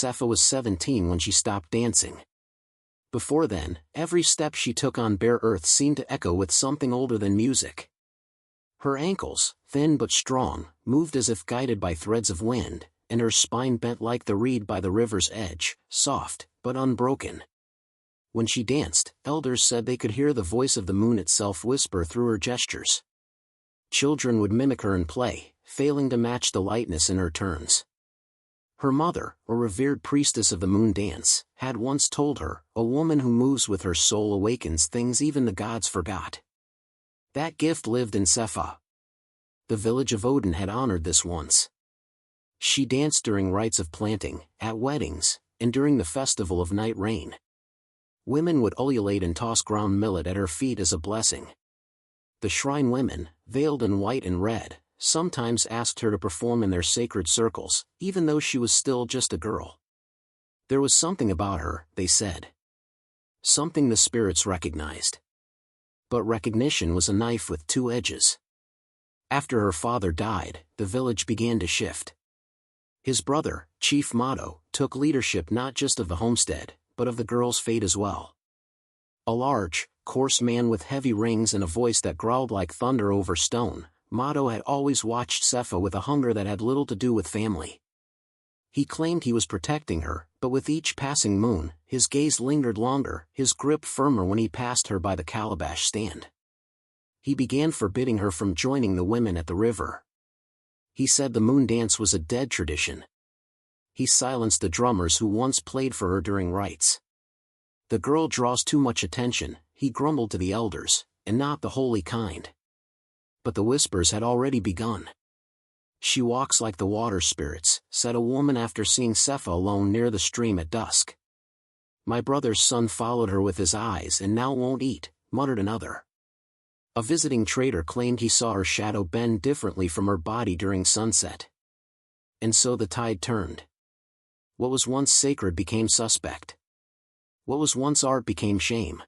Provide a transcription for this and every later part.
Sepha was 17 when she stopped dancing. Before then, every step she took on bare earth seemed to echo with something older than music. Her ankles, thin but strong, moved as if guided by threads of wind, and her spine bent like the reed by the river's edge, soft, but unbroken. When she danced, elders said they could hear the voice of the moon itself whisper through her gestures. Children would mimic her and play, failing to match the lightness in her turns. Her mother, a revered priestess of the moon dance, had once told her, "A woman who moves with her soul awakens things even the gods forgot." That gift lived in Sepha. The village of Odin had honored this once. She danced during rites of planting, at weddings, and during the festival of night rain. Women would ululate and toss ground millet at her feet as a blessing. The shrine women, veiled in white and red, sometimes asked her to perform in their sacred circles, even though she was still just a girl. There was something about her, they said. Something the spirits recognized. But recognition was a knife with two edges. After her father died, the village began to shift. His brother, Chief Motto, took leadership not just of the homestead, but of the girl's fate as well. A large, coarse man with heavy rings and a voice that growled like thunder over stone, Motto had always watched Sepha with a hunger that had little to do with family. He claimed he was protecting her, but with each passing moon, his gaze lingered longer, his grip firmer when he passed her by the calabash stand. He began forbidding her from joining the women at the river. He said the moon dance was a dead tradition. He silenced the drummers who once played for her during rites. "The girl draws too much attention," he grumbled to the elders, "and not the holy kind." But the whispers had already begun. "She walks like the water spirits," said a woman after seeing Sepha alone near the stream at dusk. "My brother's son followed her with his eyes and now won't eat," muttered another. A visiting trader claimed he saw her shadow bend differently from her body during sunset. And so the tide turned. What was once sacred became suspect. What was once art became shame.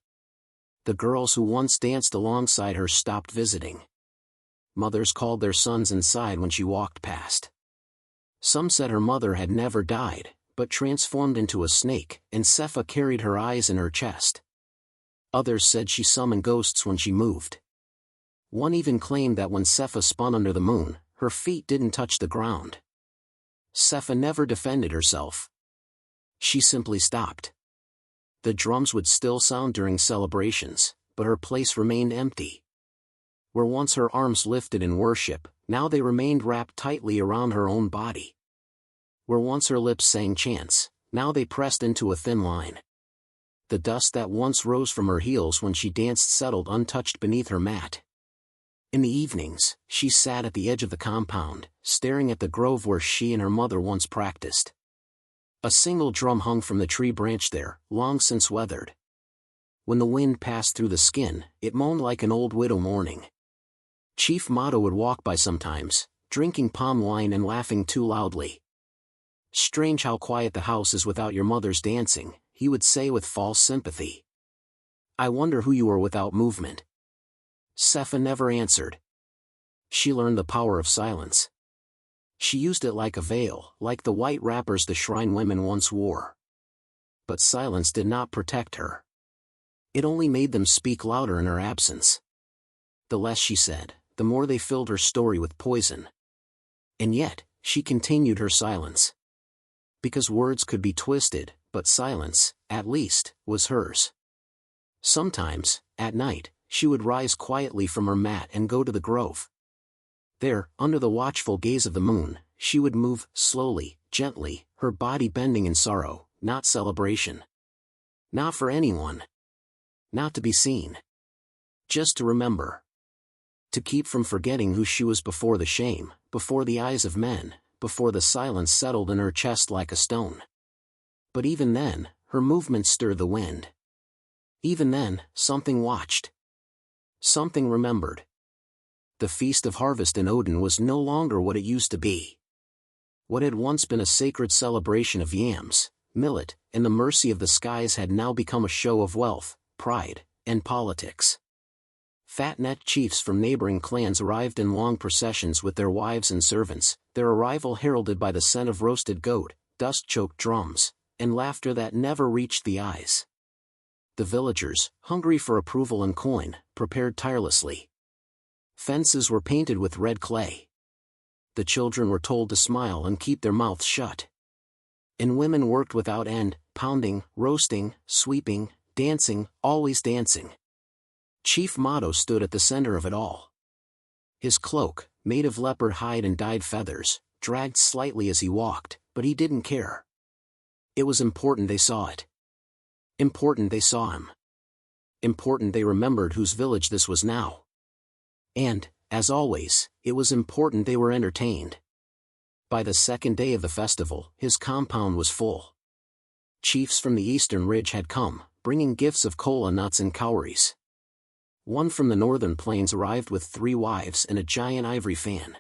The girls who once danced alongside her stopped visiting. Mothers called their sons inside when she walked past. Some said her mother had never died, but transformed into a snake, and Sepha carried her eyes in her chest. Others said she summoned ghosts when she moved. One even claimed that when Sepha spun under the moon, her feet didn't touch the ground. Sepha never defended herself. She simply stopped. The drums would still sound during celebrations, but her place remained empty. Where once her arms lifted in worship, now they remained wrapped tightly around her own body. Where once her lips sang chants, now they pressed into a thin line. The dust that once rose from her heels when she danced settled untouched beneath her mat. In the evenings, she sat at the edge of the compound, staring at the grove where she and her mother once practiced. A single drum hung from the tree branch there, long since weathered. When the wind passed through the skin, it moaned like an old widow mourning. Chief Motto would walk by sometimes, drinking palm wine and laughing too loudly. "Strange how quiet the house is without your mother's dancing," he would say with false sympathy. "I wonder who you are without movement." Sepha never answered. She learned the power of silence. She used it like a veil, like the white wrappers the shrine women once wore. But silence did not protect her. It only made them speak louder in her absence. The less she said, the more they filled her story with poison. And yet, she continued her silence. Because words could be twisted, but silence, at least, was hers. Sometimes, at night, she would rise quietly from her mat and go to the grove. There, under the watchful gaze of the moon, she would move, slowly, gently, her body bending in sorrow, not celebration. Not for anyone. Not to be seen. Just to remember. To keep from forgetting who she was before the shame, before the eyes of men, before the silence settled in her chest like a stone. But even then, her movements stirred the wind. Even then, something watched. Something remembered. The feast of harvest in Odin was no longer what it used to be. What had once been a sacred celebration of yams, millet, and the mercy of the skies had now become a show of wealth, pride, and politics. Fat-necked chiefs from neighboring clans arrived in long processions with their wives and servants, their arrival heralded by the scent of roasted goat, dust-choked drums, and laughter that never reached the eyes. The villagers, hungry for approval and coin, prepared tirelessly. Fences were painted with red clay. The children were told to smile and keep their mouths shut. And women worked without end, pounding, roasting, sweeping, dancing, always dancing. Chief Motto stood at the center of it all. His cloak, made of leopard hide and dyed feathers, dragged slightly as he walked, but he didn't care. It was important they saw it. Important they saw him. Important they remembered whose village this was now. And, as always, it was important they were entertained. By the second day of the festival, his compound was full. Chiefs from the eastern ridge had come, bringing gifts of kola nuts and cowries. One from the northern plains arrived with 3 wives and a giant ivory fan.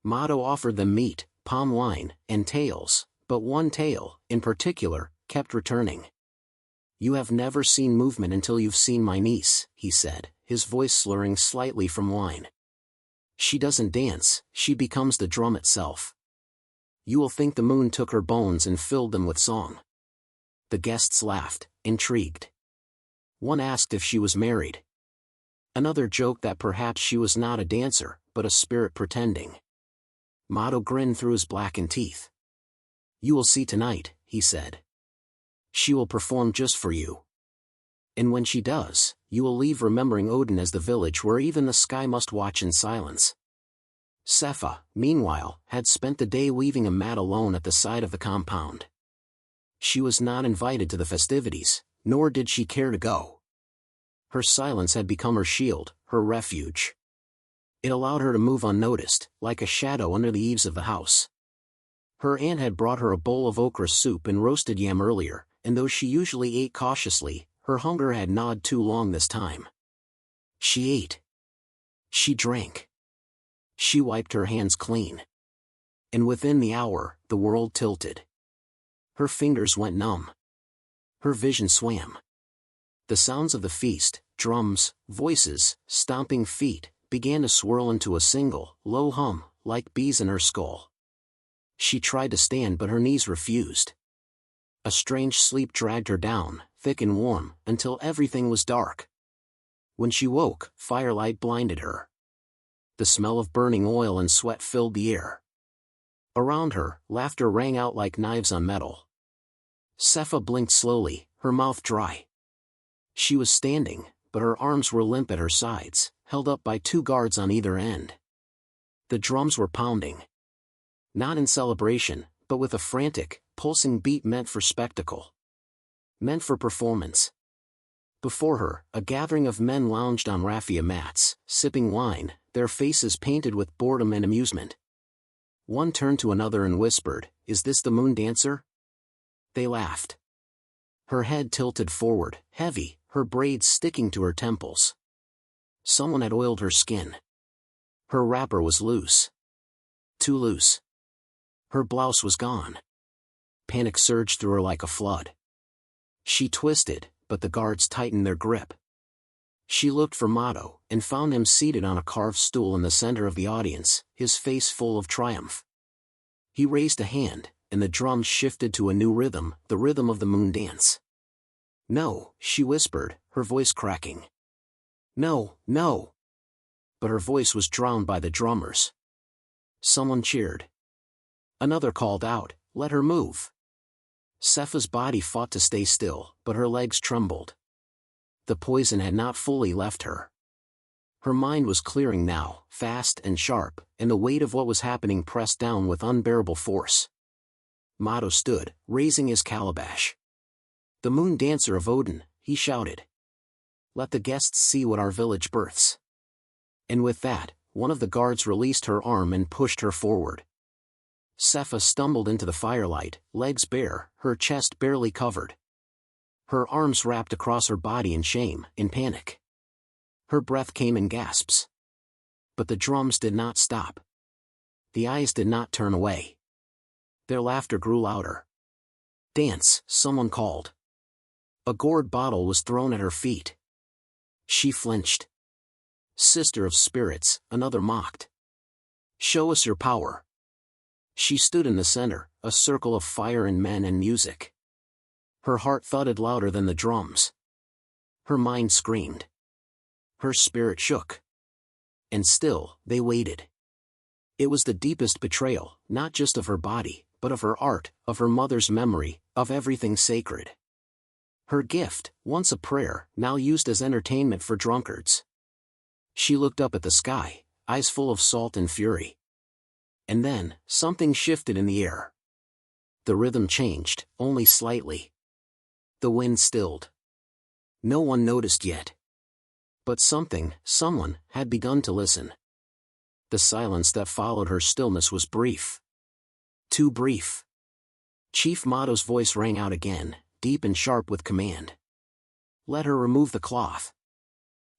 Motto offered them meat, palm wine, and tails, but one tail, in particular, kept returning. "You have never seen movement until you've seen my niece," he said, his voice slurring slightly from wine. "She doesn't dance, she becomes the drum itself. You will think the moon took her bones and filled them with song." The guests laughed, intrigued. One asked if she was married. Another joked that perhaps she was not a dancer, but a spirit pretending. Motto grinned through his blackened teeth. "You will see tonight," he said. "She will perform just for you. And when she does, you will leave remembering Odin as the village where even the sky must watch in silence." Sepha, meanwhile, had spent the day weaving a mat alone at the side of the compound. She was not invited to the festivities, nor did she care to go. Her silence had become her shield, her refuge. It allowed her to move unnoticed, like a shadow under the eaves of the house. Her aunt had brought her a bowl of okra soup and roasted yam earlier, and though she usually ate cautiously, her hunger had gnawed too long this time. She ate. She drank. She wiped her hands clean. And within the hour, the world tilted. Her fingers went numb. Her vision swam. The sounds of the feast, drums, voices, stomping feet, began to swirl into a single, low hum, like bees in her skull. She tried to stand but her knees refused. A strange sleep dragged her down, thick and warm, until everything was dark. When she woke, firelight blinded her. The smell of burning oil and sweat filled the air. Around her, laughter rang out like knives on metal. Sepha blinked slowly, her mouth dry. She was standing, but her arms were limp at her sides, held up by 2 guards on either end. The drums were pounding. Not in celebration, but with a frantic, pulsing beat meant for spectacle. Meant for performance. Before her, a gathering of men lounged on raffia mats, sipping wine, their faces painted with boredom and amusement. One turned to another and whispered, "Is this the moon dancer?" They laughed. Her head tilted forward, heavy, her braids sticking to her temples. Someone had oiled her skin. Her wrapper was loose. Too loose. Her blouse was gone. Panic surged through her like a flood. She twisted, but the guards tightened their grip. She looked for Motto, and found him seated on a carved stool in the center of the audience, his face full of triumph. He raised a hand, and the drums shifted to a new rhythm, the rhythm of the moon dance. "No," she whispered, her voice cracking. "No, no." But her voice was drowned by the drummers. Someone cheered. Another called out, "Let her move." Sepha's body fought to stay still, but her legs trembled. The poison had not fully left her. Her mind was clearing now, fast and sharp, and the weight of what was happening pressed down with unbearable force. Motto stood, raising his calabash. "The moon dancer of Odin," he shouted. "Let the guests see what our village births." And with that, one of the guards released her arm and pushed her forward. Sepha stumbled into the firelight, legs bare, her chest barely covered. Her arms wrapped across her body in shame, in panic. Her breath came in gasps. But the drums did not stop. The eyes did not turn away. Their laughter grew louder. "Dance," someone called. A gourd bottle was thrown at her feet. She flinched. "Sister of spirits," another mocked. "Show us your power." She stood in the center, a circle of fire and men and music. Her heart thudded louder than the drums. Her mind screamed. Her spirit shook. And still, they waited. It was the deepest betrayal, not just of her body, but of her art, of her mother's memory, of everything sacred. Her gift, once a prayer, now used as entertainment for drunkards. She looked up at the sky, eyes full of salt and fury. And then, something shifted in the air. The rhythm changed, only slightly. The wind stilled. No one noticed yet. But someone, had begun to listen. The silence that followed her stillness was brief. Too brief. Chief Mado's voice rang out again, deep and sharp with command. Let her remove the cloth.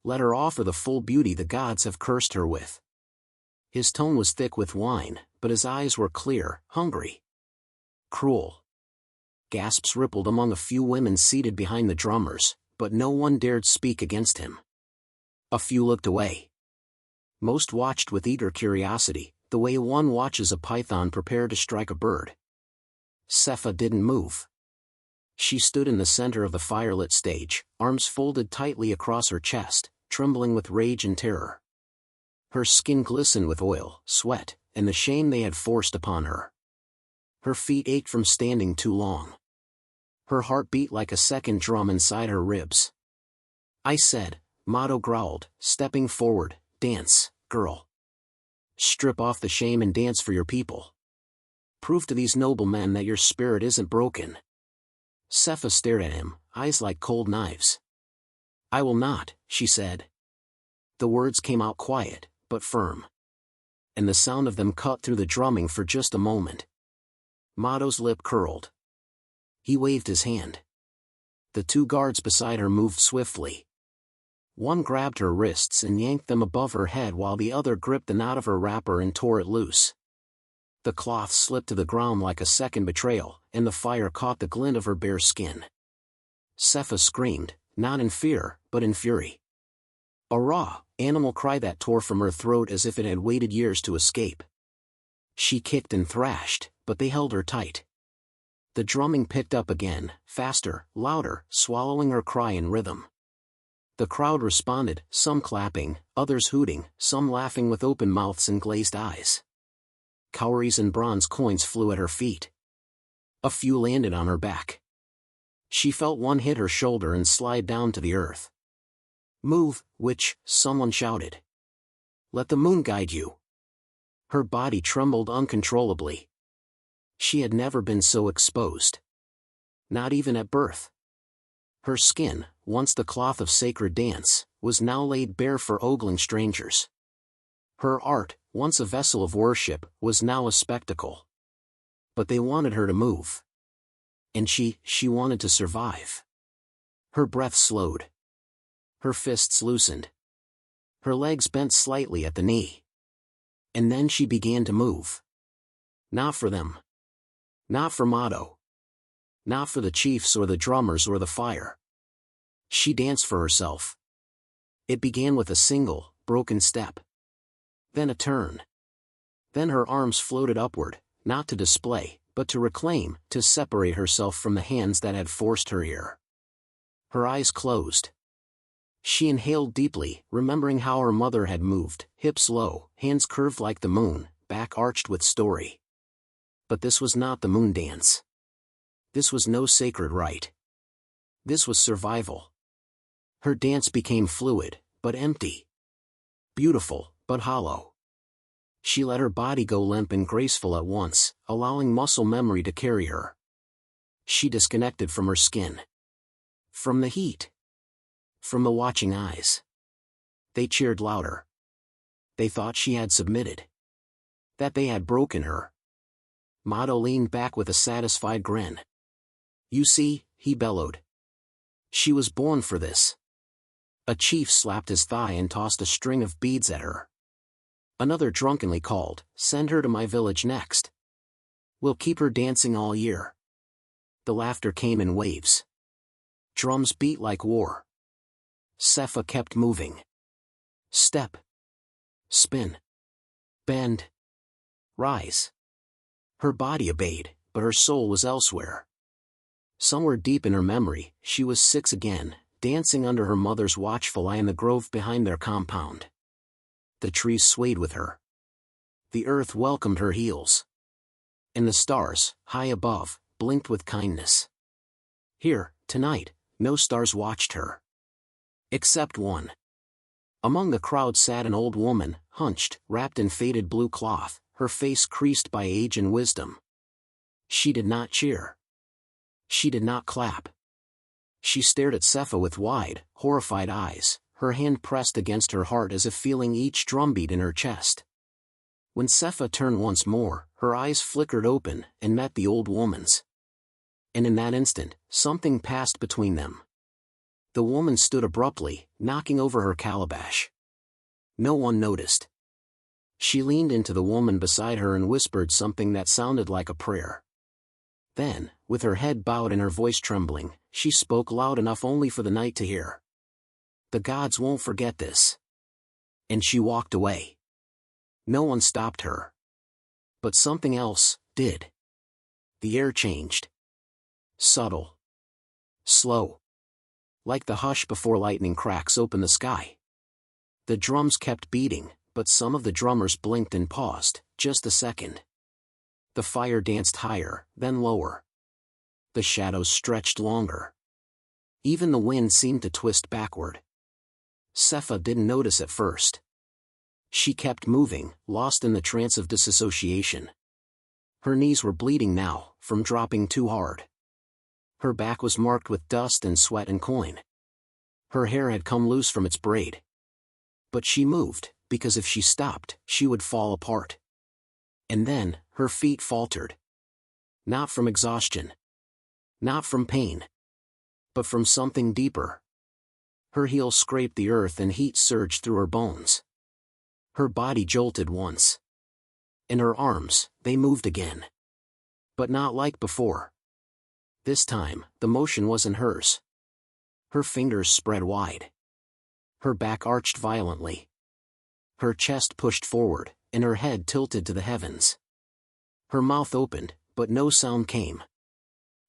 Let her offer the full beauty the gods have cursed her with. His tone was thick with wine, but his eyes were clear, hungry. Cruel. Gasps rippled among a few women seated behind the drummers, but no one dared speak against him. A few looked away. Most watched with eager curiosity, the way one watches a python prepare to strike a bird. Sepha didn't move. She stood in the center of the firelit stage, arms folded tightly across her chest, trembling with rage and terror. Her skin glistened with oil, sweat, and the shame they had forced upon her. Her feet ached from standing too long. Her heart beat like a second drum inside her ribs. I said, Mado growled, stepping forward, dance, girl. Strip off the shame and dance for your people. Prove to these noble men that your spirit isn't broken. Sepha stared at him, eyes like cold knives. I will not, she said. The words came out quiet, but firm. And the sound of them cut through the drumming for just a moment. Mado's lip curled. He waved his hand. The two guards beside her moved swiftly. One grabbed her wrists and yanked them above her head while the other gripped the knot of her wrapper and tore it loose. The cloth slipped to the ground like a second betrayal, and the fire caught the glint of her bare skin. Sepha screamed, not in fear, but in fury. A raw, animal cry that tore from her throat as if it had waited years to escape. She kicked and thrashed, but they held her tight. The drumming picked up again, faster, louder, swallowing her cry in rhythm. The crowd responded, some clapping, others hooting, some laughing with open mouths and glazed eyes. Cowries and bronze coins flew at her feet. A few landed on her back. She felt one hit her shoulder and slide down to the earth. Move, witch, someone shouted. Let the moon guide you. Her body trembled uncontrollably. She had never been so exposed. Not even at birth. Her skin, once the cloth of sacred dance, was now laid bare for ogling strangers. Her art, once a vessel of worship, was now a spectacle. But they wanted her to move. And she wanted to survive. Her breath slowed. Her fists loosened. Her legs bent slightly at the knee. And then she began to move. Not for them. Not for Mado. Not for the chiefs or the drummers or the fire. She danced for herself. It began with a single, broken step. Then a turn. Then her arms floated upward, not to display, but to reclaim, to separate herself from the hands that had forced her here. Her eyes closed. She inhaled deeply, remembering how her mother had moved, hips low, hands curved like the moon, back arched with story. But this was not the moon dance. This was no sacred rite. This was survival. Her dance became fluid, but empty. Beautiful, but hollow. She let her body go limp and graceful at once, allowing muscle memory to carry her. She disconnected from her skin. From the heat. From the watching eyes. They cheered louder. They thought she had submitted. That they had broken her. Mado leaned back with a satisfied grin. You see, he bellowed. She was born for this. A chief slapped his thigh and tossed a string of beads at her. Another drunkenly called, send her to my village next. We'll keep her dancing all year. The laughter came in waves. Drums beat like war. Sepha kept moving. Step. Spin. Bend. Rise. Her body obeyed, but her soul was elsewhere. Somewhere deep in her memory, she was 6 again, dancing under her mother's watchful eye in the grove behind their compound. The trees swayed with her. The earth welcomed her heels. And the stars, high above, blinked with kindness. Here, tonight, no stars watched her. Except one. Among the crowd sat an old woman, hunched, wrapped in faded blue cloth, her face creased by age and wisdom. She did not cheer. She did not clap. She stared at Sepha with wide, horrified eyes, her hand pressed against her heart as if feeling each drumbeat in her chest. When Sepha turned once more, her eyes flickered open and met the old woman's. And in that instant, something passed between them. The woman stood abruptly, knocking over her calabash. No one noticed. She leaned into the woman beside her and whispered something that sounded like a prayer. Then, with her head bowed and her voice trembling, she spoke loud enough only for the night to hear. "The gods won't forget this." And she walked away. No one stopped her. But something else did. The air changed. Subtle. Slow. Like the hush before lightning cracks open the sky. The drums kept beating, but some of the drummers blinked and paused, just a second. The fire danced higher, then lower. The shadows stretched longer. Even the wind seemed to twist backward. Sepha didn't notice at first. She kept moving, lost in the trance of disassociation. Her knees were bleeding now, from dropping too hard. Her back was marked with dust and sweat and coin. Her hair had come loose from its braid. But she moved, because if she stopped, she would fall apart. And then, her feet faltered. Not from exhaustion. Not from pain. But from something deeper. Her heels scraped the earth and heat surged through her bones. Her body jolted once. In her arms, they moved again. But not like before. This time, the motion wasn't hers. Her fingers spread wide. Her back arched violently. Her chest pushed forward, and her head tilted to the heavens. Her mouth opened, but no sound came.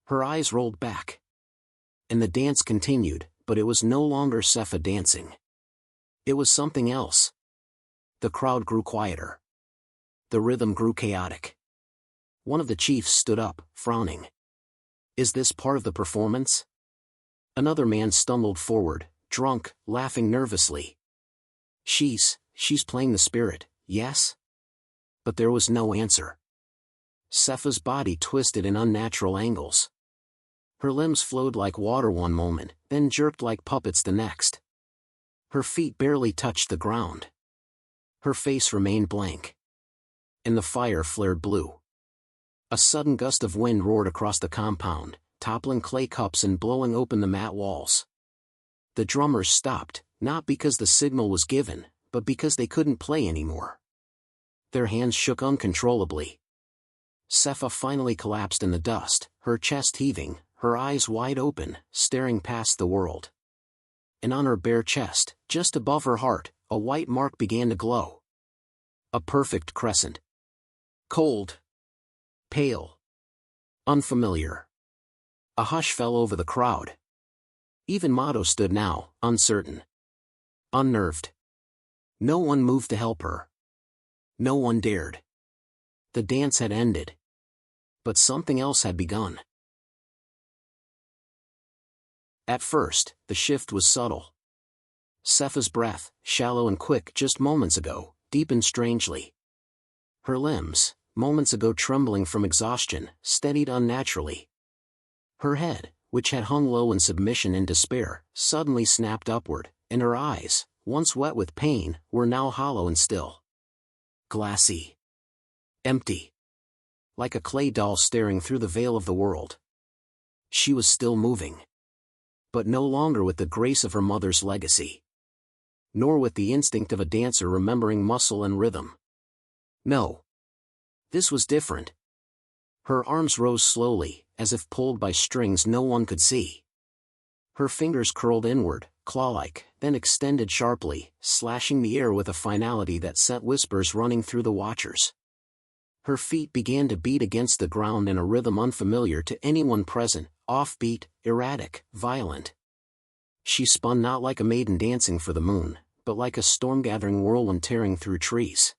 Her eyes rolled back. And the dance continued, but it was no longer Sepha dancing. It was something else. The crowd grew quieter. The rhythm grew chaotic. One of the chiefs stood up, frowning. "Is this part of the performance?" Another man stumbled forward, drunk, laughing nervously. She's playing the spirit, yes?" But there was no answer. Sepha's body twisted in unnatural angles. Her limbs flowed like water one moment, then jerked like puppets the next. Her feet barely touched the ground. Her face remained blank. And the fire flared blue. A sudden gust of wind roared across the compound, toppling clay cups and blowing open the mat walls. The drummers stopped, not because the signal was given, but because they couldn't play anymore. Their hands shook uncontrollably. Sepha finally collapsed in the dust, her chest heaving, her eyes wide open, staring past the world. And on her bare chest, just above her heart, a white mark began to glow. A perfect crescent. Cold. Pale. Unfamiliar. A hush fell over the crowd. Even Mato stood now, uncertain. Unnerved. No one moved to help her. No one dared. The dance had ended. But something else had begun. At first, the shift was subtle. Sepha's breath, shallow and quick just moments ago, deepened strangely. Her limbs, moments ago trembling from exhaustion, steadied unnaturally. Her head, which had hung low in submission and despair, suddenly snapped upward, and her eyes, once wet with pain, were now hollow and still. Glassy. Empty. Like a clay doll staring through the veil of the world. She was still moving. But no longer with the grace of her mother's legacy. Nor with the instinct of a dancer remembering muscle and rhythm. No. This was different. Her arms rose slowly, as if pulled by strings no one could see. Her fingers curled inward, claw-like, then extended sharply, slashing the air with a finality that sent whispers running through the watchers. Her feet began to beat against the ground in a rhythm unfamiliar to anyone present, offbeat, erratic, violent. She spun not like a maiden dancing for the moon, but like a storm-gathering whirlwind tearing through trees.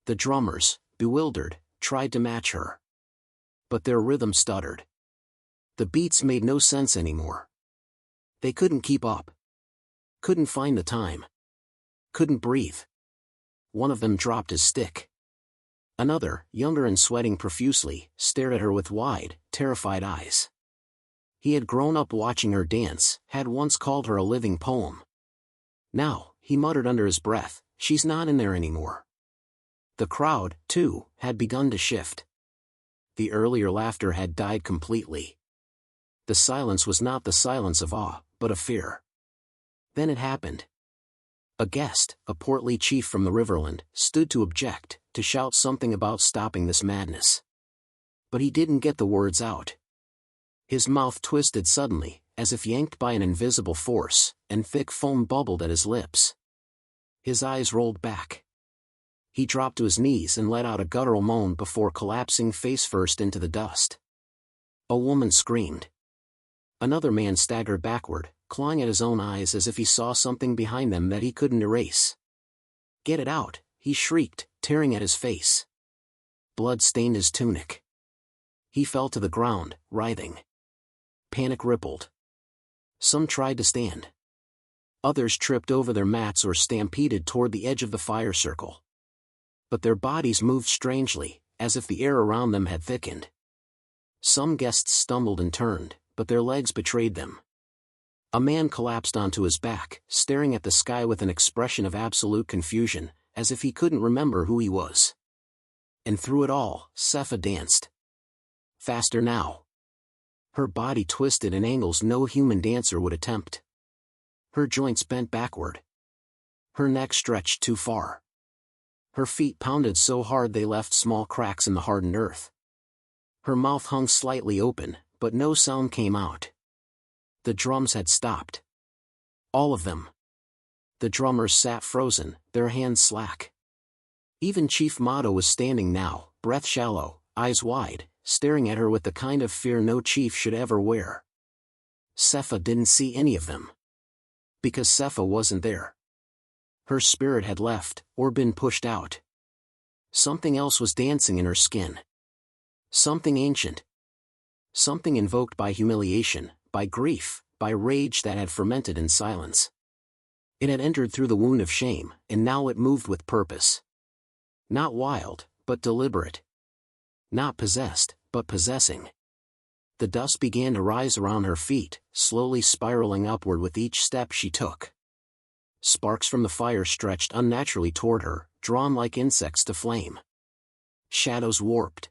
The drummers, bewildered, tried to match her. But their rhythm stuttered. The beats made no sense anymore. They couldn't keep up. Couldn't find the time. Couldn't breathe. One of them dropped his stick. Another, younger and sweating profusely, stared at her with wide, terrified eyes. He had grown up watching her dance, had once called her a living poem. Now, he muttered under his breath, she's not in there anymore. The crowd, too, had begun to shift. The earlier laughter had died completely. The silence was not the silence of awe, but of fear. Then it happened. A guest, a portly chief from the Riverland, stood to object, to shout something about stopping this madness. But he didn't get the words out. His mouth twisted suddenly, as if yanked by an invisible force, and thick foam bubbled at his lips. His eyes rolled back. He dropped to his knees and let out a guttural moan before collapsing face first into the dust. A woman screamed. Another man staggered backward, clawing at his own eyes as if he saw something behind them that he couldn't erase. "Get it out," he shrieked, tearing at his face. Blood stained his tunic. He fell to the ground, writhing. Panic rippled. Some tried to stand. Others tripped over their mats or stampeded toward the edge of the fire circle. But their bodies moved strangely, as if the air around them had thickened. Some guests stumbled and turned, but their legs betrayed them. A man collapsed onto his back, staring at the sky with an expression of absolute confusion, as if he couldn't remember who he was. And through it all, Sepha danced. Faster now. Her body twisted in angles no human dancer would attempt. Her joints bent backward. Her neck stretched too far. Her feet pounded so hard they left small cracks in the hardened earth. Her mouth hung slightly open, but no sound came out. The drums had stopped. All of them. The drummers sat frozen, their hands slack. Even Chief Motto was standing now, breath shallow, eyes wide, staring at her with the kind of fear no chief should ever wear. Sepha didn't see any of them. Because Sepha wasn't there. Her spirit had left, or been pushed out. Something else was dancing in her skin. Something ancient. Something invoked by humiliation, by grief, by rage that had fermented in silence. It had entered through the wound of shame, and now it moved with purpose. Not wild, but deliberate. Not possessed, but possessing. The dust began to rise around her feet, slowly spiraling upward with each step she took. Sparks from the fire stretched unnaturally toward her, drawn like insects to flame. Shadows warped.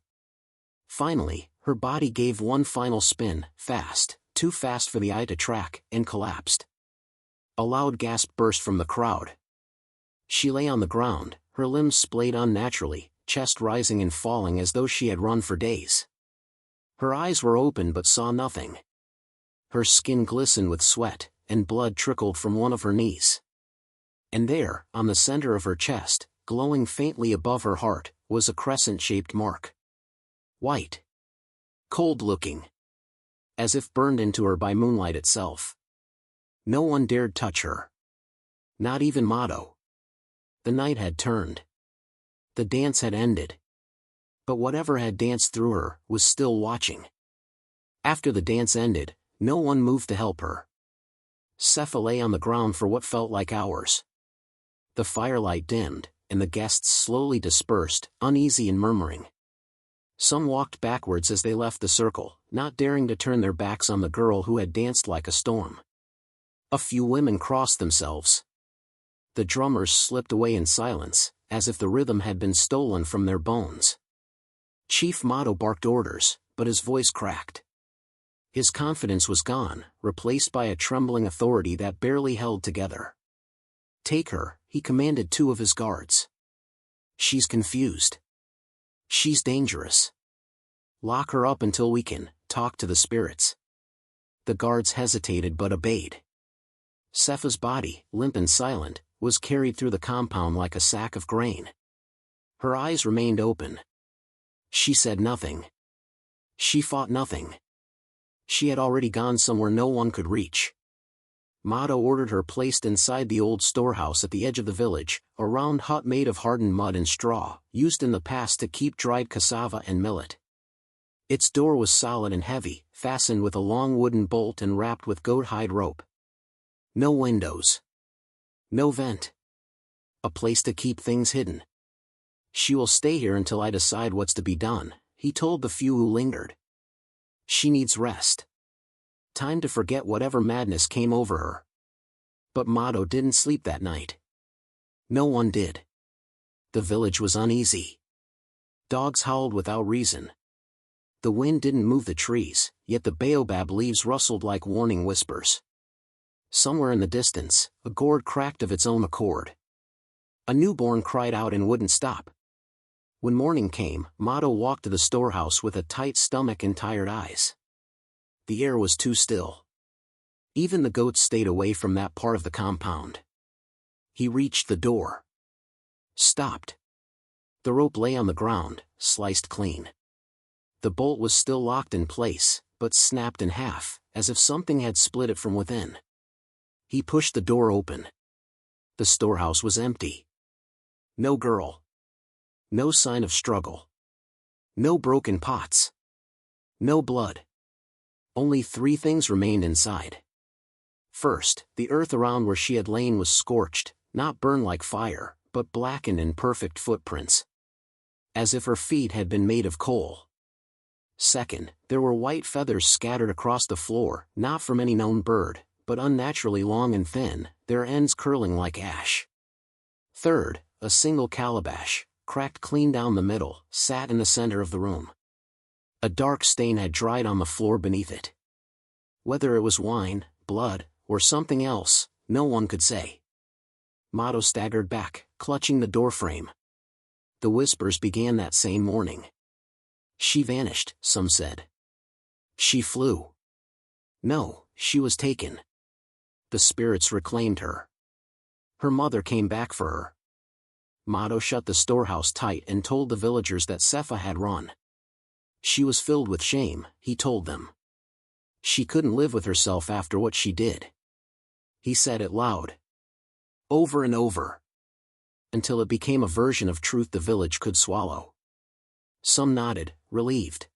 Finally, her body gave one final spin, fast, too fast for the eye to track, and collapsed. A loud gasp burst from the crowd. She lay on the ground, her limbs splayed unnaturally, chest rising and falling as though she had run for days. Her eyes were open but saw nothing. Her skin glistened with sweat, and blood trickled from one of her knees. And there, on the center of her chest, glowing faintly above her heart, was a crescent-shaped mark. White. Cold-looking. As if burned into her by moonlight itself. No one dared touch her. Not even Motto. The night had turned. The dance had ended. But whatever had danced through her, was still watching. After the dance ended, no one moved to help her. Sepha lay on the ground for what felt like hours. The firelight dimmed, and the guests slowly dispersed, uneasy and murmuring. Some walked backwards as they left the circle, not daring to turn their backs on the girl who had danced like a storm. A few women crossed themselves. The drummers slipped away in silence, as if the rhythm had been stolen from their bones. Chief Motto barked orders, but his voice cracked. His confidence was gone, replaced by a trembling authority that barely held together. "Take her," he commanded two of his guards. "She's confused. She's dangerous. Lock her up until we can talk to the spirits." The guards hesitated but obeyed. Sepha's body, limp and silent, was carried through the compound like a sack of grain. Her eyes remained open. She said nothing. She fought nothing. She had already gone somewhere no one could reach. Mado ordered her placed inside the old storehouse at the edge of the village, a round hut made of hardened mud and straw, used in the past to keep dried cassava and millet. Its door was solid and heavy, fastened with a long wooden bolt and wrapped with goat hide rope. No windows. No vent. A place to keep things hidden. She will stay here until I decide what's to be done, he told the few who lingered. She needs rest. Time to forget whatever madness came over her. But Mado didn't sleep that night. No one did. The village was uneasy. Dogs howled without reason. The wind didn't move the trees, yet the baobab leaves rustled like warning whispers. Somewhere in the distance, a gourd cracked of its own accord. A newborn cried out and wouldn't stop. When morning came, Mado walked to the storehouse with a tight stomach and tired eyes. The air was too still. Even the goats stayed away from that part of the compound. He reached the door. Stopped. The rope lay on the ground, sliced clean. The bolt was still locked in place, but snapped in half, as if something had split it from within. He pushed the door open. The storehouse was empty. No girl. No sign of struggle. No broken pots. No blood. Only 3 things remained inside. First, the earth around where she had lain was scorched, not burned like fire, but blackened in perfect footprints. As if her feet had been made of coal. Second, there were white feathers scattered across the floor, not from any known bird, but unnaturally long and thin, their ends curling like ash. Third, a single calabash, cracked clean down the middle, sat in the center of the room. A dark stain had dried on the floor beneath it. Whether it was wine, blood, or something else, no one could say. Mado staggered back, clutching the doorframe. The whispers began that same morning. She vanished, some said. She flew. No, she was taken. The spirits reclaimed her. Her mother came back for her. Mado shut the storehouse tight and told the villagers that Sepha had run. She was filled with shame, he told them. She couldn't live with herself after what she did. He said it loud. Over and over. Until it became a version of truth the village could swallow. Some nodded, relieved.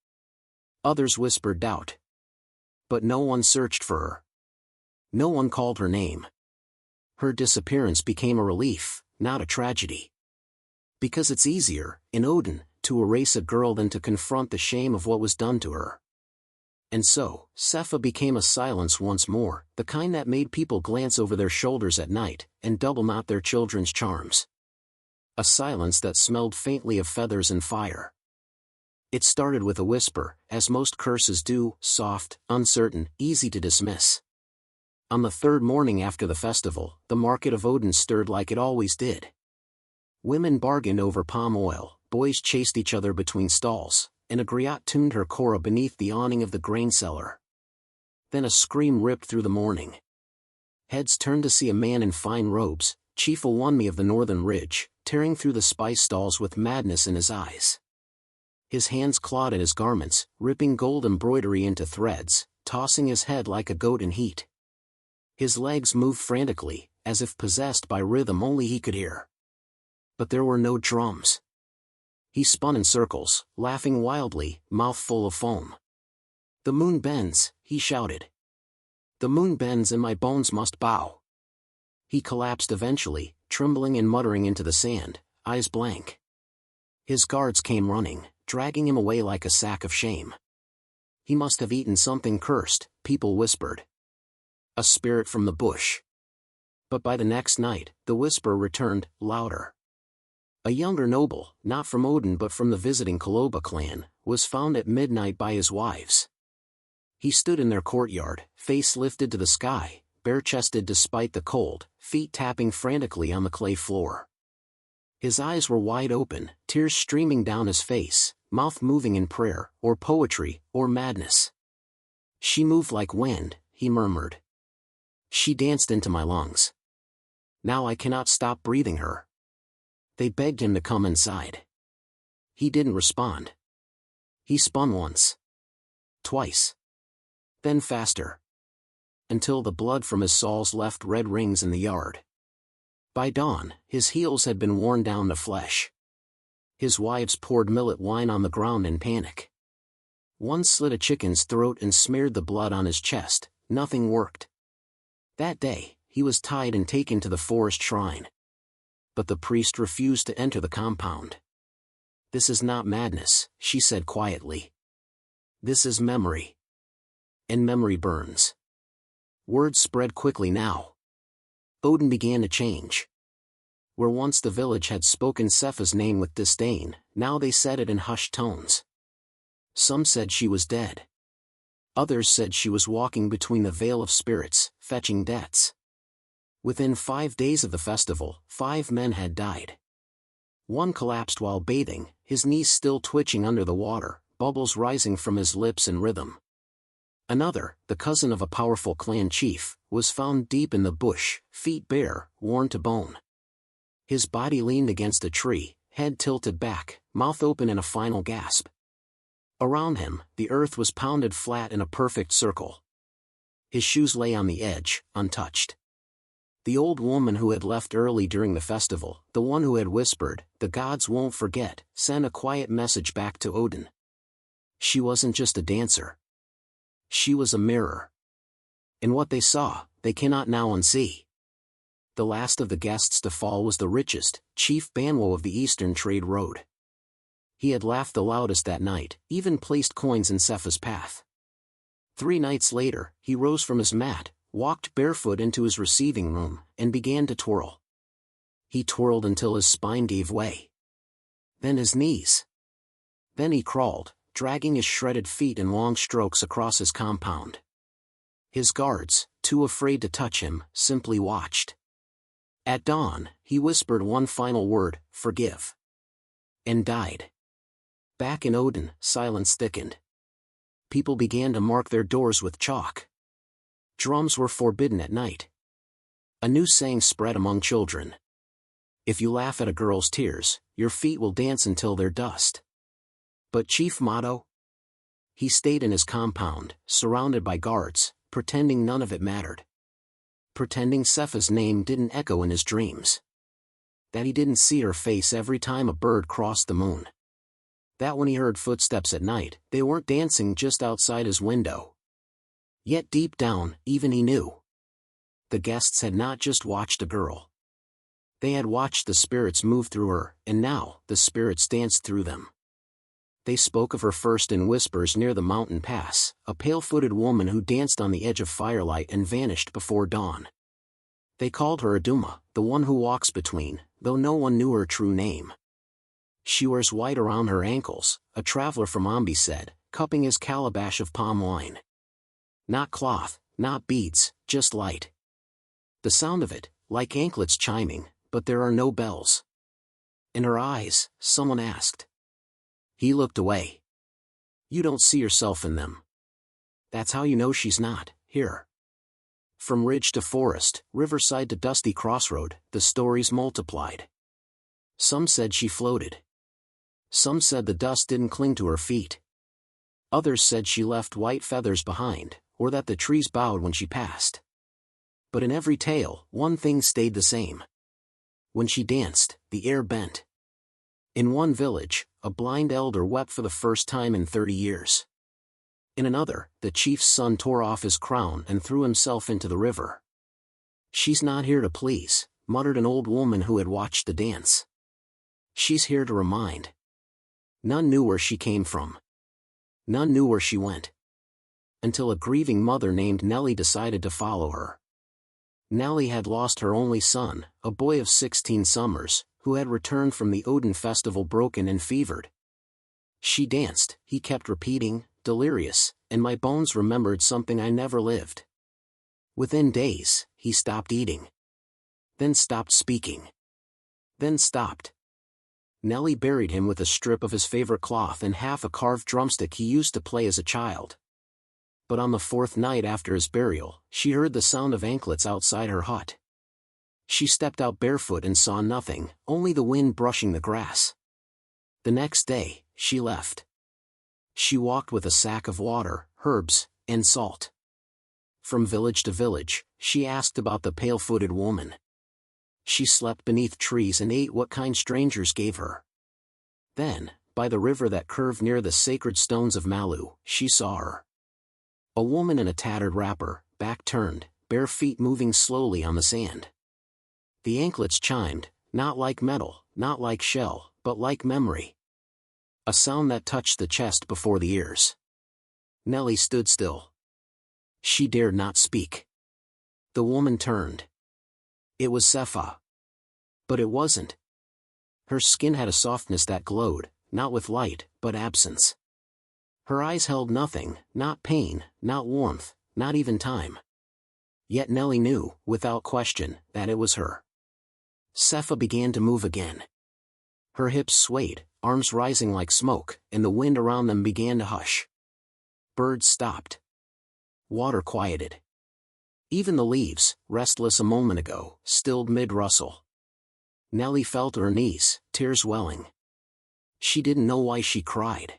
Others whispered doubt. But no one searched for her. No one called her name. Her disappearance became a relief, not a tragedy. Because it's easier, in Odin, to erase a girl than to confront the shame of what was done to her. And so, Sepha became a silence once more, the kind that made people glance over their shoulders at night, and double knot their children's charms. A silence that smelled faintly of feathers and fire. It started with a whisper, as most curses do, soft, uncertain, easy to dismiss. On the 3rd morning after the festival, the market of Odin stirred like it always did. Women bargained over palm oil, boys chased each other between stalls, and a griot tuned her kora beneath the awning of the grain cellar. Then a scream ripped through the morning. Heads turned to see a man in fine robes, Chief Owanmi of the northern ridge, tearing through the spice stalls with madness in his eyes. His hands clawed at his garments, ripping gold embroidery into threads, tossing his head like a goat in heat. His legs moved frantically, as if possessed by rhythm only he could hear. But there were no drums. He spun in circles, laughing wildly, mouth full of foam. "The moon bends," he shouted. "The moon bends and my bones must bow." He collapsed eventually, trembling and muttering into the sand, eyes blank. His guards came running, dragging him away like a sack of shame. He must have eaten something cursed, people whispered. A spirit from the bush. But by the next night, the whisper returned, louder. A younger noble, not from Odin but from the visiting Koloba clan, was found at midnight by his wives. He stood in their courtyard, face lifted to the sky, bare-chested despite the cold, feet tapping frantically on the clay floor. His eyes were wide open, tears streaming down his face, mouth moving in prayer, or poetry, or madness. "She moved like wind," he murmured. "She danced into my lungs. Now I cannot stop breathing her." They begged him to come inside. He didn't respond. He spun once. Twice. Then faster. Until the blood from his soles left red rings in the yard. By dawn, his heels had been worn down to flesh. His wives poured millet wine on the ground in panic. One slit a chicken's throat and smeared the blood on his chest. Nothing worked. That day, he was tied and taken to the forest shrine. But the priest refused to enter the compound. "This is not madness," she said quietly. "This is memory. And memory burns." Word spread quickly now. Odin began to change. Where once the village had spoken Sepha's name with disdain, now they said it in hushed tones. Some said she was dead. Others said she was walking between the veil of spirits, fetching debts. Within 5 days of the festival, 5 men had died. One collapsed while bathing, his knees still twitching under the water, bubbles rising from his lips in rhythm. Another, the cousin of a powerful clan chief, was found deep in the bush, feet bare, worn to bone. His body leaned against a tree, head tilted back, mouth open in a final gasp. Around him, the earth was pounded flat in a perfect circle. His shoes lay on the edge, untouched. The old woman who had left early during the festival, the one who had whispered, "The gods won't forget," sent a quiet message back to Odin. She wasn't just a dancer. She was a mirror. In what they saw, they cannot now unsee. The last of the guests to fall was the richest, Chief Banwo of the Eastern Trade Road. He had laughed the loudest that night, even placed coins in Sepha's path. 3 nights later, he rose from his mat, walked barefoot into his receiving room, and began to twirl. He twirled until his spine gave way. Then his knees. Then he crawled, dragging his shredded feet in long strokes across his compound. His guards, too afraid to touch him, simply watched. At dawn, he whispered one final word, "Forgive." And died. Back in Odin, silence thickened. People began to mark their doors with chalk. Drums were forbidden at night. A new saying spread among children. If you laugh at a girl's tears, your feet will dance until they're dust. But Chief motto? He stayed in his compound, surrounded by guards, pretending none of it mattered. Pretending Sepha's name didn't echo in his dreams. That he didn't see her face every time a bird crossed the moon. That when he heard footsteps at night, they weren't dancing just outside his window. Yet deep down, even he knew. The guests had not just watched a girl. They had watched the spirits move through her, and now, the spirits danced through them. They spoke of her first in whispers near the mountain pass, a pale-footed woman who danced on the edge of firelight and vanished before dawn. They called her Aduma, the one who walks between, though no one knew her true name. She wears white around her ankles, a traveler from Ambi said, cupping his calabash of palm wine. Not cloth, not beads, just light. The sound of it, like anklets chiming, but there are no bells. In her eyes, someone asked. He looked away. You don't see yourself in them. That's how you know she's not here. From ridge to forest, riverside to dusty crossroad, the stories multiplied. Some said she floated. Some said the dust didn't cling to her feet. Others said she left white feathers behind, or that the trees bowed when she passed. But in every tale, one thing stayed the same. When she danced, the air bent. In one village, a blind elder wept for the first time in 30 years. In another, the chief's son tore off his crown and threw himself into the river. She's not here to please, muttered an old woman who had watched the dance. She's here to remind. None knew where she came from. None knew where she went. Until a grieving mother named Nellie decided to follow her. Nellie had lost her only son, a boy of 16 summers, who had returned from the Odin festival broken and fevered. She danced, he kept repeating, delirious, and my bones remembered something I never lived. Within days, he stopped eating. Then stopped speaking. Then stopped. Nellie buried him with a strip of his favorite cloth and half a carved drumstick he used to play as a child. But on the 4th night after his burial, she heard the sound of anklets outside her hut. She stepped out barefoot and saw nothing, only the wind brushing the grass. The next day, she left. She walked with a sack of water, herbs, and salt. From village to village, she asked about the pale-footed woman. She slept beneath trees and ate what kind strangers gave her. Then, by the river that curved near the sacred stones of Malu, she saw her. A woman in a tattered wrapper, back turned, bare feet moving slowly on the sand. The anklets chimed, not like metal, not like shell, but like memory. A sound that touched the chest before the ears. Nellie stood still. She dared not speak. The woman turned. It was Sepha. But it wasn't. Her skin had a softness that glowed, not with light, but absence. Her eyes held nothing, not pain, not warmth, not even time. Yet Nellie knew, without question, that it was her. Sepha began to move again. Her hips swayed, arms rising like smoke, and the wind around them began to hush. Birds stopped. Water quieted. Even the leaves, restless a moment ago, stilled mid-rustle. Nellie felt her knees, tears welling. She didn't know why she cried.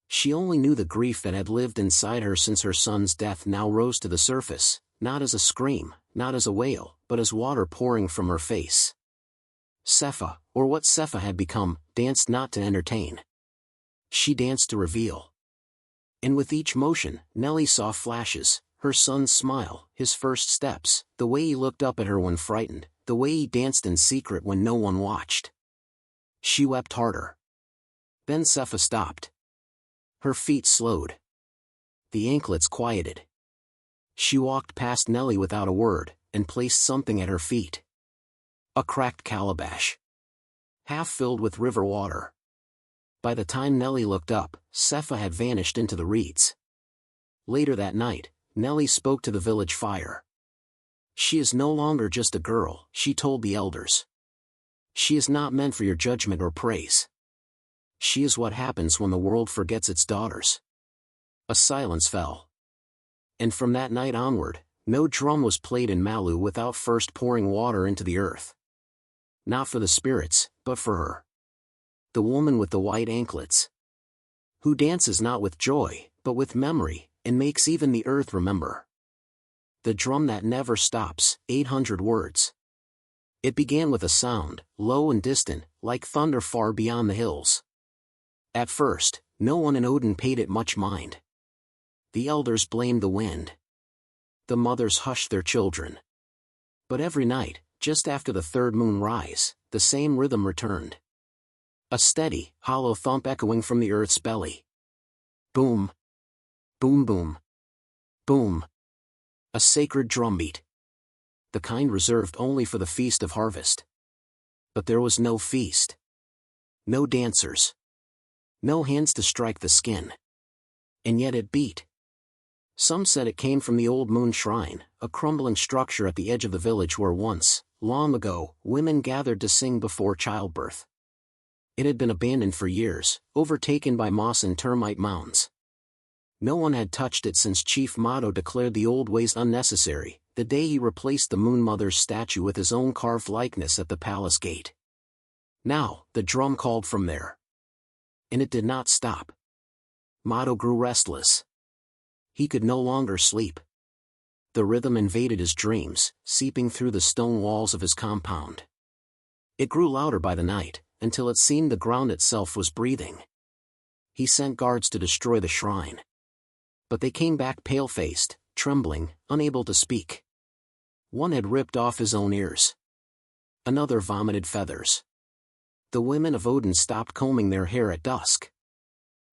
She only knew the grief that had lived inside her since her son's death now rose to the surface, not as a scream, not as a wail, but as water pouring from her face. Sepha, or what Sepha had become, danced not to entertain. She danced to reveal. And with each motion, Nellie saw flashes, her son's smile, his first steps, the way he looked up at her when frightened, the way he danced in secret when no one watched. She wept harder. Then Sepha stopped. Her feet slowed. The anklets quieted. She walked past Nellie without a word, and placed something at her feet. A cracked calabash. Half filled with river water. By the time Nellie looked up, Sepha had vanished into the reeds. Later that night, Nellie spoke to the village fire. She is no longer just a girl, she told the elders. She is not meant for your judgment or praise. She is what happens when the world forgets its daughters. A silence fell. And from that night onward, no drum was played in Malu without first pouring water into the earth. Not for the spirits, but for her. The woman with the white anklets. Who dances not with joy, but with memory, and makes even the earth remember. The drum that never stops, 800 words. It began with a sound, low and distant, like thunder far beyond the hills. At first, no one in Odin paid it much mind. The elders blamed the wind. The mothers hushed their children. But every night, just after the third moon rise, the same rhythm returned. A steady, hollow thump echoing from the earth's belly. Boom. Boom boom. Boom. A sacred drumbeat. The kind reserved only for the feast of harvest. But there was no feast. No dancers. No hands to strike the skin. And yet it beat. Some said it came from the old moon shrine, a crumbling structure at the edge of the village where once, long ago, women gathered to sing before childbirth. It had been abandoned for years, overtaken by moss and termite mounds. No one had touched it since Chief Motto declared the old ways unnecessary, the day he replaced the Moon Mother's statue with his own carved likeness at the palace gate. Now, the drum called from there. And it did not stop. Motto grew restless. He could no longer sleep. The rhythm invaded his dreams, seeping through the stone walls of his compound. It grew louder by the night, until it seemed the ground itself was breathing. He sent guards to destroy the shrine. But they came back pale-faced, trembling, unable to speak. One had ripped off his own ears. Another vomited feathers. The women of Odin stopped combing their hair at dusk.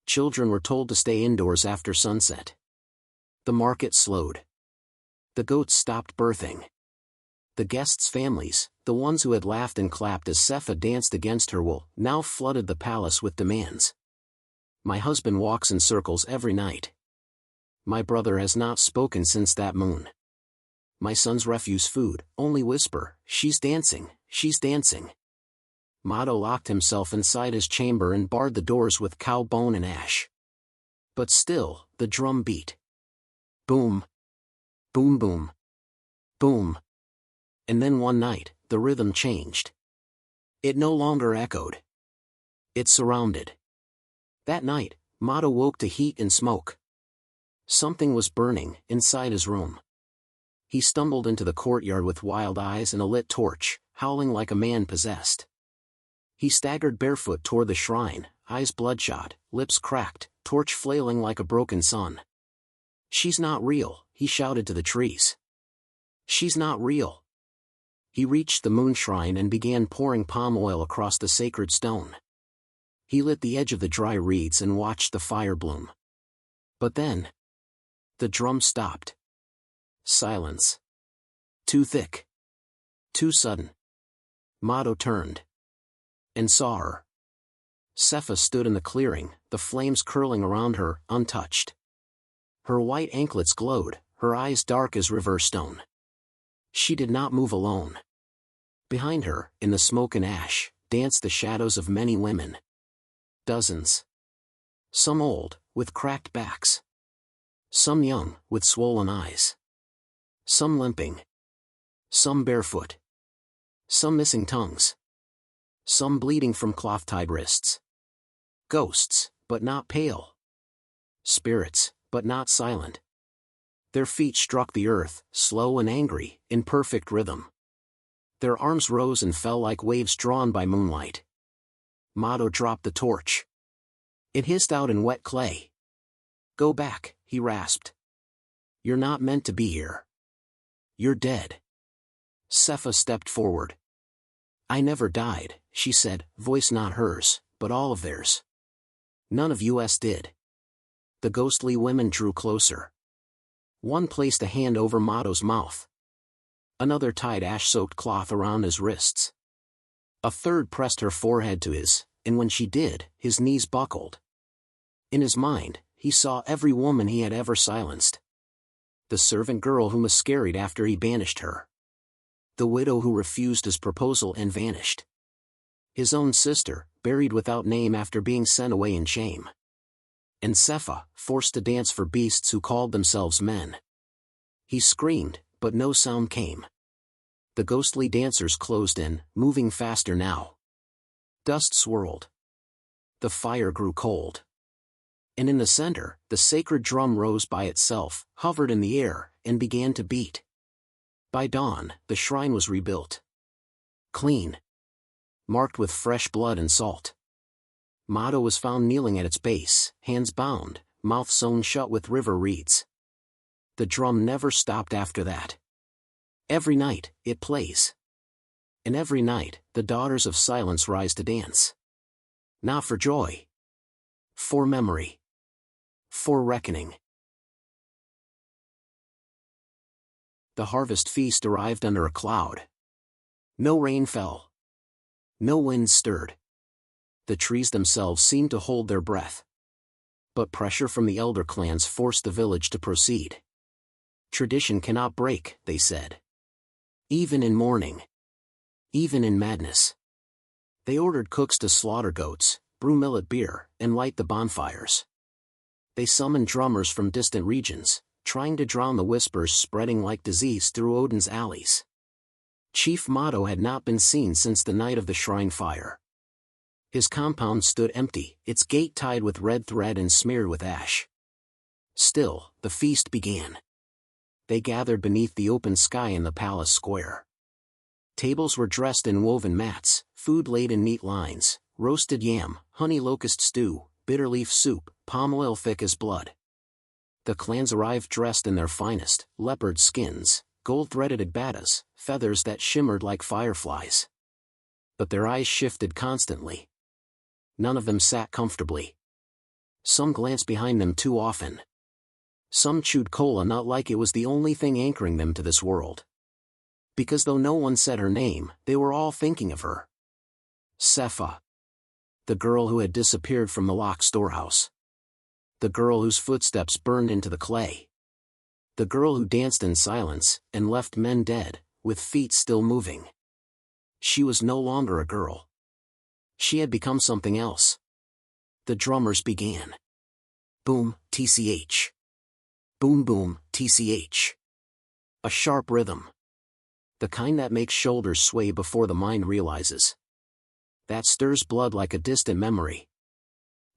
Children were told to stay indoors after sunset. The market slowed. The goats stopped birthing. The guests' families, the ones who had laughed and clapped as Sepha danced against her will, now flooded the palace with demands. My husband walks in circles every night. My brother has not spoken since that moon. My son's refuse food, only whisper, she's dancing, she's dancing. Motto locked himself inside his chamber and barred the doors with cow bone and ash. But still, the drum beat. Boom. Boom boom. Boom. And then one night, the rhythm changed. It no longer echoed. It surrounded. That night, Mado woke to heat and smoke. Something was burning inside his room. He stumbled into the courtyard with wild eyes and a lit torch, howling like a man possessed. He staggered barefoot toward the shrine, eyes bloodshot, lips cracked, torch flailing like a broken sun. "She's not real," he shouted to the trees. "She's not real." He reached the moon shrine and began pouring palm oil across the sacred stone. He lit the edge of the dry reeds and watched the fire bloom. But then, the drum stopped. Silence. Too thick. Too sudden. Mado turned. And saw her. Sepha stood in the clearing, the flames curling around her, untouched. Her white anklets glowed, her eyes dark as river stone. She did not move alone. Behind her, in the smoke and ash, danced the shadows of many women. Dozens. Some old, with cracked backs. Some young, with swollen eyes. Some limping. Some barefoot. Some missing tongues. Some bleeding from cloth-tied wrists. Ghosts, but not pale. Spirits, but not silent. Their feet struck the earth, slow and angry, in perfect rhythm. Their arms rose and fell like waves drawn by moonlight. Mado dropped the torch. It hissed out in wet clay. "Go back," he rasped. "You're not meant to be here. You're dead." Sepha stepped forward. "I never died," she said, voice not hers, but all of theirs. "None of us did." The ghostly women drew closer. One placed a hand over Mado's mouth. Another tied ash-soaked cloth around his wrists. A third pressed her forehead to his, and when she did, his knees buckled. In his mind, he saw every woman he had ever silenced. The servant girl who miscarried after he banished her. The widow who refused his proposal and vanished. His own sister, buried without name after being sent away in shame. And Sepha, forced to dance for beasts who called themselves men. He screamed, but no sound came. The ghostly dancers closed in, moving faster now. Dust swirled. The fire grew cold. And in the center, the sacred drum rose by itself, hovered in the air, and began to beat. By dawn, the shrine was rebuilt. Clean. Marked with fresh blood and salt. Mado was found kneeling at its base, hands bound, mouth sewn shut with river reeds. The drum never stopped after that. Every night, it plays. And every night, the daughters of silence rise to dance. Not for joy. For memory. For reckoning. The harvest feast arrived under a cloud. No rain fell. No wind stirred. The trees themselves seemed to hold their breath. But pressure from the elder clans forced the village to proceed. Tradition cannot break, they said. Even in mourning. Even in madness. They ordered cooks to slaughter goats, brew millet beer, and light the bonfires. They summoned drummers from distant regions, trying to drown the whispers spreading like disease through Odin's alleys. Chief Mado had not been seen since the night of the shrine fire. His compound stood empty, its gate tied with red thread and smeared with ash. Still, the feast began. They gathered beneath the open sky in the palace square. Tables were dressed in woven mats, food laid in neat lines, roasted yam, honey locust stew, bitter leaf soup, palm oil thick as blood. The clans arrived dressed in their finest, leopard skins, gold-threaded agbatas, feathers that shimmered like fireflies. But their eyes shifted constantly. None of them sat comfortably. Some glanced behind them too often. Some chewed cola not like it was the only thing anchoring them to this world. Because though no one said her name, they were all thinking of her. Sepha. The girl who had disappeared from the locked storehouse. The girl whose footsteps burned into the clay. The girl who danced in silence, and left men dead, with feet still moving. She was no longer a girl. She had become something else. The drummers began. Boom, tch. Boom boom, tch. A sharp rhythm. The kind that makes shoulders sway before the mind realizes. That stirs blood like a distant memory.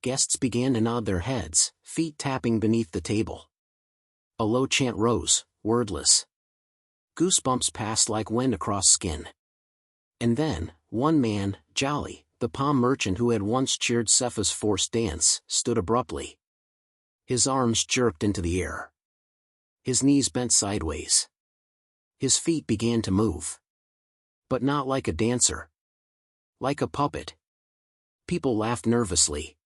Guests began to nod their heads, feet tapping beneath the table. A low chant rose, wordless. Goosebumps passed like wind across skin. And then, one man, Jolly, the palm merchant who had once cheered Sepha's forced dance, stood abruptly. His arms jerked into the air. His knees bent sideways. His feet began to move. But not like a dancer. Like a puppet. People laughed nervously.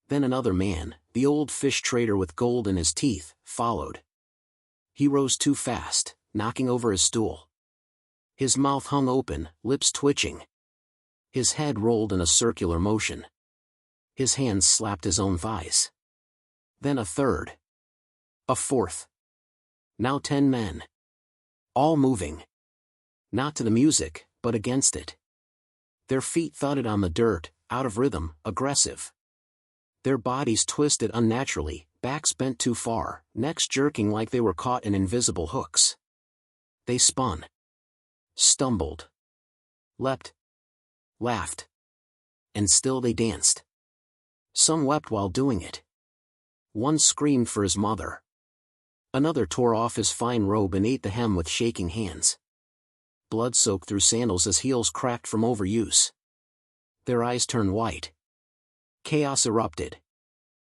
Then another man, the old fish trader with gold in his teeth, followed. He rose too fast, knocking over his stool. His mouth hung open, lips twitching. His head rolled in a circular motion. His hands slapped his own thighs. Then a third. A fourth. Now 10 men. All moving. Not to the music, but against it. Their feet thudded on the dirt, out of rhythm, aggressive. Their bodies twisted unnaturally, backs bent too far, necks jerking like they were caught in invisible hooks. They spun. Stumbled. Leapt. Laughed. And still they danced. Some wept while doing it. One screamed for his mother. Another tore off his fine robe and ate the hem with shaking hands. Blood soaked through sandals as heels cracked from overuse. Their eyes turned white. Chaos erupted.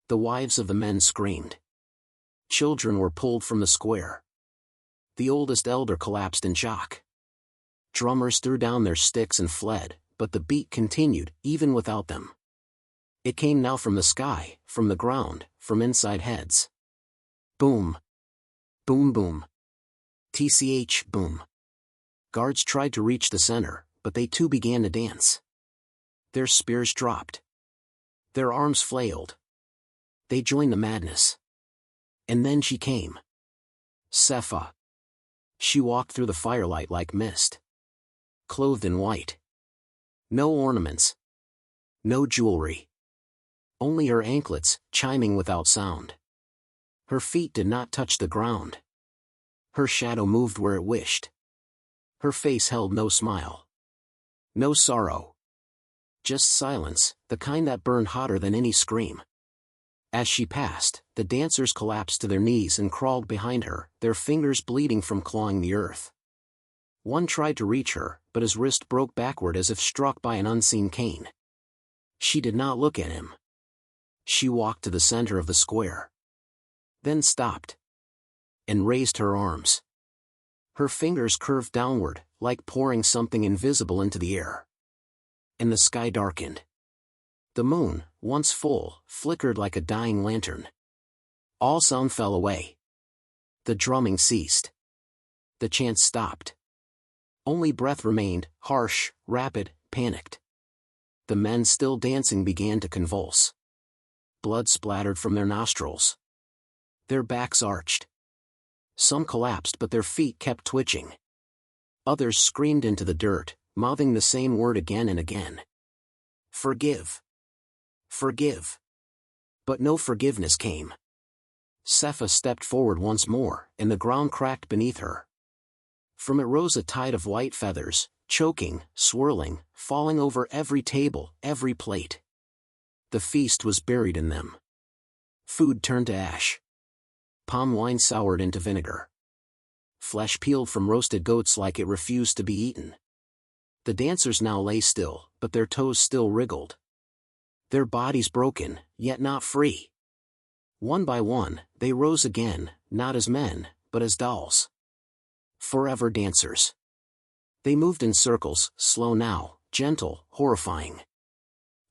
The wives of the men screamed. Children were pulled from the square. The oldest elder collapsed in shock. Drummers threw down their sticks and fled, but the beat continued, even without them. It came now from the sky, from the ground, from inside heads. Boom. Boom boom. TCH boom. Guards tried to reach the center, but they too began to dance. Their spears dropped. Their arms flailed. They joined the madness. And then she came. Sepha. She walked through the firelight like mist. Clothed in white. No ornaments. No jewelry. Only her anklets, chiming without sound. Her feet did not touch the ground. Her shadow moved where it wished. Her face held no smile. No sorrow. Just silence, the kind that burned hotter than any scream. As she passed, the dancers collapsed to their knees and crawled behind her, their fingers bleeding from clawing the earth. One tried to reach her, but his wrist broke backward as if struck by an unseen cane. She did not look at him. She walked to the center of the square. Then stopped. And raised her arms. Her fingers curved downward, like pouring something invisible into the air. And the sky darkened. The moon, once full, flickered like a dying lantern. All sound fell away. The drumming ceased. The chant stopped. Only breath remained, harsh, rapid, panicked. The men still dancing began to convulse. Blood splattered from their nostrils. Their backs arched. Some collapsed but their feet kept twitching. Others screamed into the dirt, mouthing the same word again and again. Forgive. Forgive. But no forgiveness came. Sepha stepped forward once more, and the ground cracked beneath her. From it rose a tide of white feathers, choking, swirling, falling over every table, every plate. The feast was buried in them. Food turned to ash. Palm wine soured into vinegar. Flesh peeled from roasted goats like it refused to be eaten. The dancers now lay still, but their toes still wriggled. Their bodies broken, yet not free. One by one, they rose again, not as men, but as dolls. Forever dancers. They moved in circles, slow now, gentle, horrifying.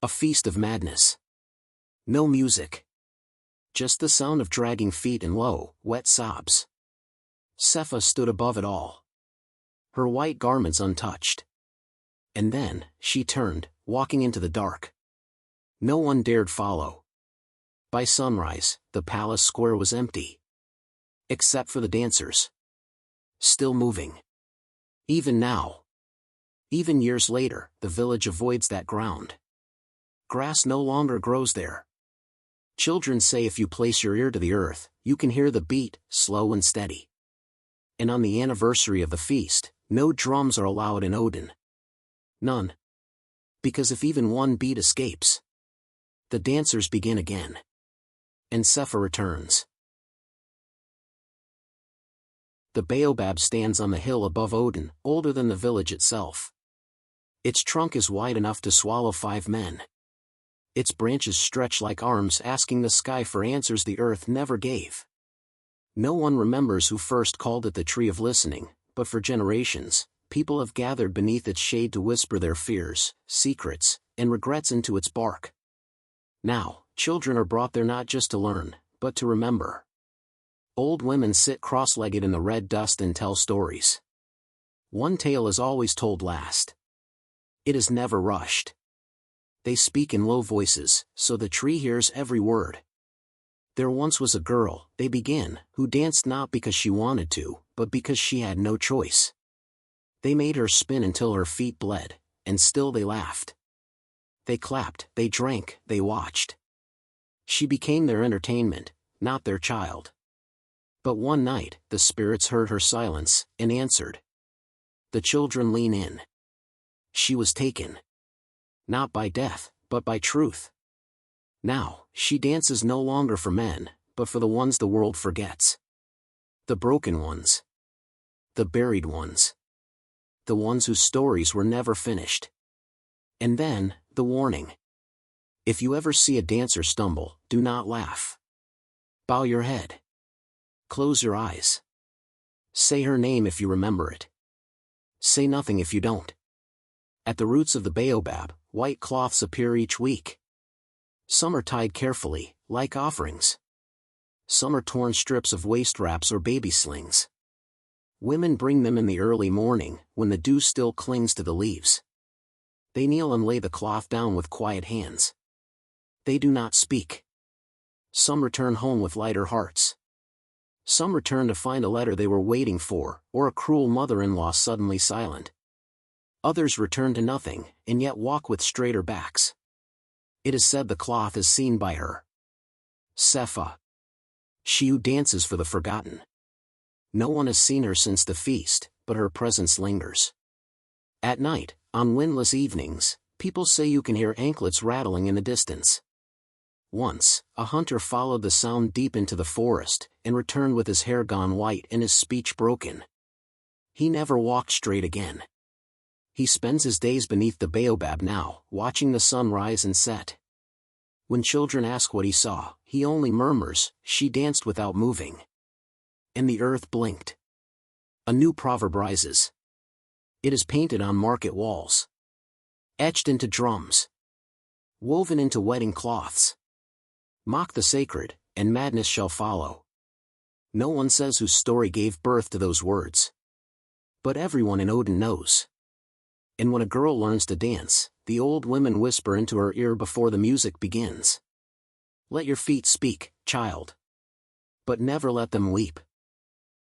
A feast of madness. No music. Just the sound of dragging feet and low, wet sobs. Sepha stood above it all. Her white garments untouched. And then, she turned, walking into the dark. No one dared follow. By sunrise, the palace square was empty. Except for the dancers. Still moving. Even now. Even years later, the village avoids that ground. Grass no longer grows there. Children say if you place your ear to the earth, you can hear the beat, slow and steady. And on the anniversary of the feast, no drums are allowed in Odin. None. Because if even one beat escapes, The dancers begin again. And Cepha returns. The baobab stands on the hill above Odin, older than the village itself. Its trunk is wide enough to swallow 5 men. Its branches stretch like arms asking the sky for answers the earth never gave. No one remembers who first called it the Tree of Listening, but for generations, people have gathered beneath its shade to whisper their fears, secrets, and regrets into its bark. Now, children are brought there not just to learn, but to remember. Old women sit cross-legged in the red dust and tell stories. One tale is always told last. It is never rushed. They speak in low voices, so the tree hears every word. There once was a girl, they begin, who danced not because she wanted to, but because she had no choice. They made her spin until her feet bled, and still they laughed. They clapped, they drank, they watched. She became their entertainment, not their child. But one night, the spirits heard her silence, and answered. The children lean in. She was taken. Not by death, but by truth. Now, she dances no longer for men, but for the ones the world forgets. The broken ones. The buried ones. The ones whose stories were never finished. And then, the warning. If you ever see a dancer stumble, do not laugh. Bow your head. Close your eyes. Say her name if you remember it. Say nothing if you don't. At the roots of the baobab, white cloths appear each week. Some are tied carefully, like offerings. Some are torn strips of waist wraps or baby slings. Women bring them in the early morning, when the dew still clings to the leaves. They kneel and lay the cloth down with quiet hands. They do not speak. Some return home with lighter hearts. Some return to find a letter they were waiting for, or a cruel mother-in-law suddenly silent. Others return to nothing, and yet walk with straighter backs. It is said the cloth is seen by her. Cepha. She who dances for the forgotten. No one has seen her since the feast, but her presence lingers. At night, on windless evenings, people say you can hear anklets rattling in the distance. Once, a hunter followed the sound deep into the forest, and returned with his hair gone white and his speech broken. He never walked straight again. He spends his days beneath the baobab now, watching the sun rise and set. When children ask what he saw, he only murmurs, "She danced without moving." And the earth blinked. A new proverb rises. It is painted on market walls. Etched into drums. Woven into wedding cloths. Mock the sacred, and madness shall follow. No one says whose story gave birth to those words. But everyone in Odin knows. And when a girl learns to dance, the old women whisper into her ear before the music begins. Let your feet speak, child. But never let them weep.